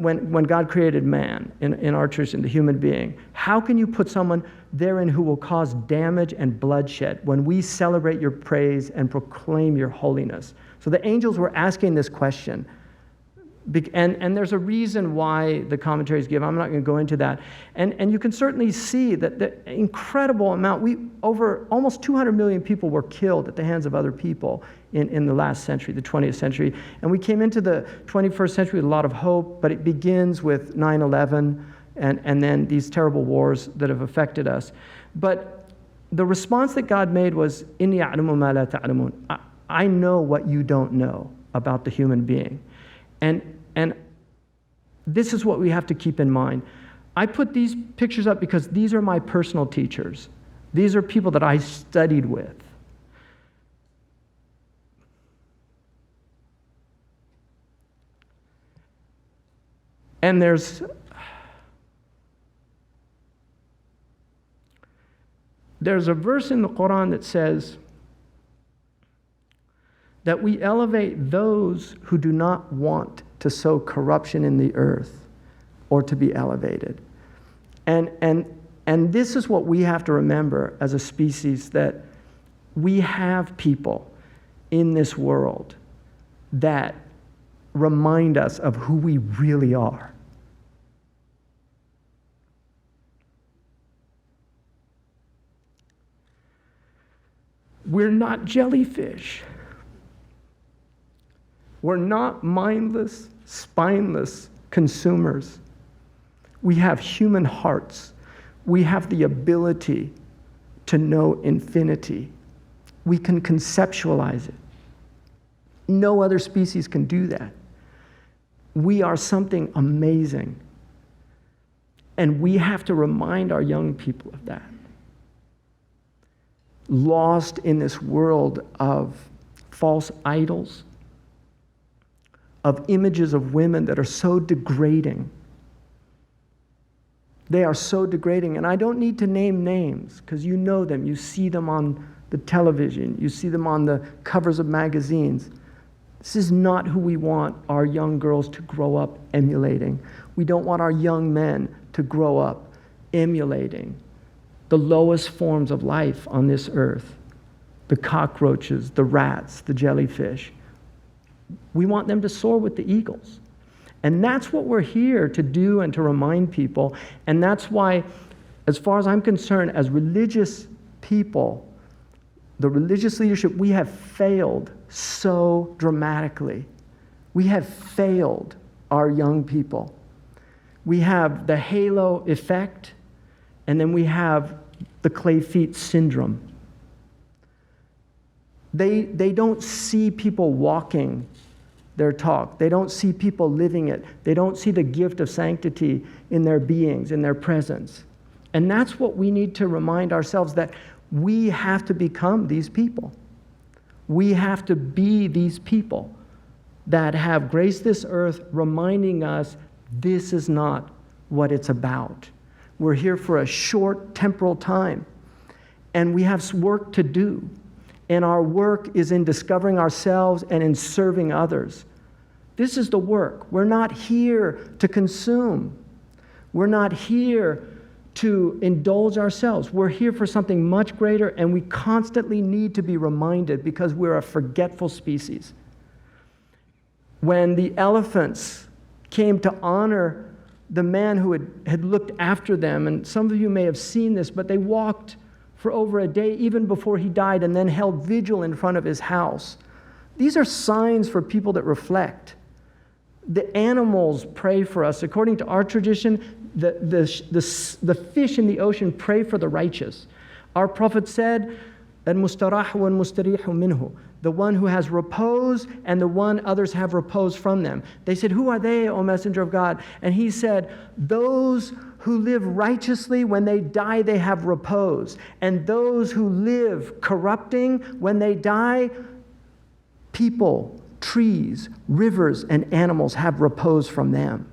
when God created man, in our tradition, the human being, how can you put someone therein who will cause damage and bloodshed when we celebrate your praise and proclaim your holiness? So the angels were asking this question. And there's a reason why the commentaries give. I'm not going to go into that. And you can certainly see that the incredible amount, over almost 200 million people were killed at the hands of other people in the last century, the 20th century. And we came into the 21st century with a lot of hope, but it begins with 9/11 and then these terrible wars that have affected us. But the response that God made was, "Inni a'lamu ma la ta'lamun." I know what you don't know about the human being. And this is what we have to keep in mind. I put these pictures up because these are my personal teachers. These are people that I studied with. And there's a verse in the Quran that says that we elevate those who do not want to sow corruption in the earth or to be elevated. And this is what we have to remember as a species, that we have people in this world that remind us of who we really are. We're not jellyfish. We're not mindless, spineless consumers. We have human hearts. We have the ability to know infinity. We can conceptualize it. No other species can do that. We are something amazing. And we have to remind our young people of that. Lost in this world of false idols, of images of women that are so degrading. They are so degrading. And I don't need to name names, because you know them. You see them on the television. You see them on the covers of magazines. This is not who we want our young girls to grow up emulating. We don't want our young men to grow up emulating the lowest forms of life on this earth. The cockroaches, the rats, the jellyfish. We want them to soar with the eagles. And that's what we're here to do and to remind people. And that's why, as far as I'm concerned, as religious people, the religious leadership, we have failed so dramatically. We have failed our young people. We have the halo effect, and then we have the clay feet syndrome. They don't see people walking their talk. They don't see people living it. They don't see the gift of sanctity in their beings, in their presence. And that's what we need to remind ourselves, that we have to become these people. We have to be these people that have graced this earth, reminding us this is not what it's about. We're here for a short temporal time, and we have work to do. And our work is in discovering ourselves and in serving others. This is the work. We're not here to consume. We're not here to indulge ourselves. We're here for something much greater, and we constantly need to be reminded, because we're a forgetful species. When the elephants came to honor the man who had looked after them, and some of you may have seen this, but they walked for over a day, even before he died, and then held vigil in front of his house. These are signs for people that reflect. The animals pray for us. According to our tradition, the fish in the ocean pray for the righteous. Our Prophet said, "Al-mustarah wal-mustarihu minhu," the one who has repose and the one others have repose from them. They said, "Who are they, O Messenger of God?" And he said, "Those who live righteously, when they die, they have repose. And those who live corrupting, when they die, people, trees, rivers, and animals have repose from them."